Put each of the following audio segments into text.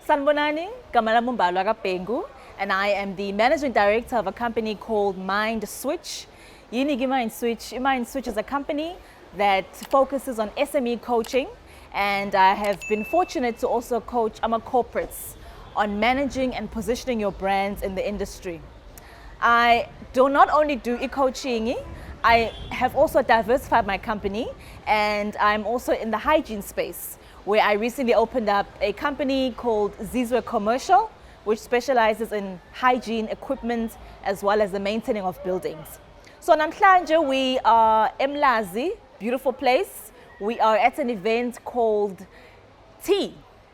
Sanibonani, Mbali Bhengu, and I am the managing director of a company called Mind Switch. Yini Mind Switch. Mind Switch is a company that focuses on SME coaching, and I have been fortunate to also coach corporates on managing and positioning your brands in the industry. I do not only do e-coaching, I have also diversified my company, and I'm also in the hygiene space, where I recently opened up a company called Zizwe Commercial, which specializes in hygiene equipment as well as the maintaining of buildings. So namhlanje we are Umlazi, beautiful place. We are at an event called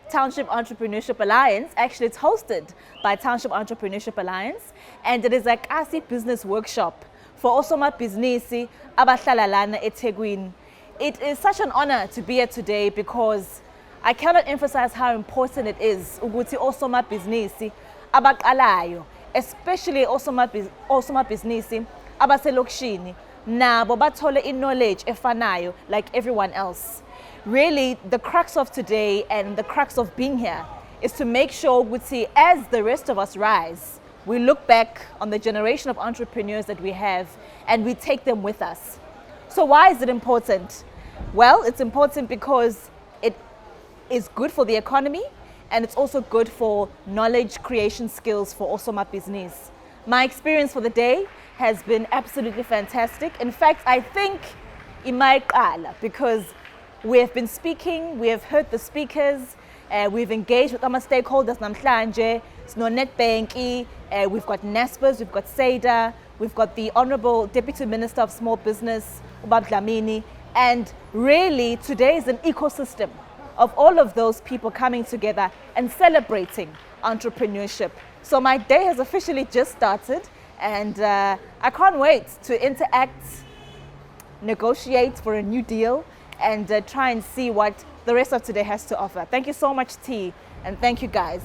Township Entrepreneurship Alliance. Actually, it's hosted by Township Entrepreneurship Alliance, and it is a Kasi business workshop for osomabhizinisi abahlala lana eThekwini. It is such an honor to be here today because I cannot emphasize how important it is ukuthi osomabhizinisi abaqalayo, especially osomabhizinisi abaselokishini, nabo bathole knowledge efanayo like everyone else. Really, the crux of today and the crux of being here is to make sure ukuthi as the rest of us rise, we look back on the generation of entrepreneurs that we have and we take them with us. So why is it important? Well, it's important because it is good for the economy and it's also good for knowledge creation skills for osomabhizinisi. My experience for the day has been absolutely fantastic. In fact, I think imayiqala because we have been speaking, we have heard the speakers, we've engaged with our stakeholders namhlanje, no Netbank, we've got NASPERS, we've got SEDA, we've got the Honorable Deputy Minister of Small Business, Ubab Dlamini, and really today is an ecosystem of all of those people coming together and celebrating entrepreneurship. So my day has officially just started, and I can't wait to interact, negotiate for a new deal, and try and see what the rest of today has to offer. Thank you so much, T, and thank you guys.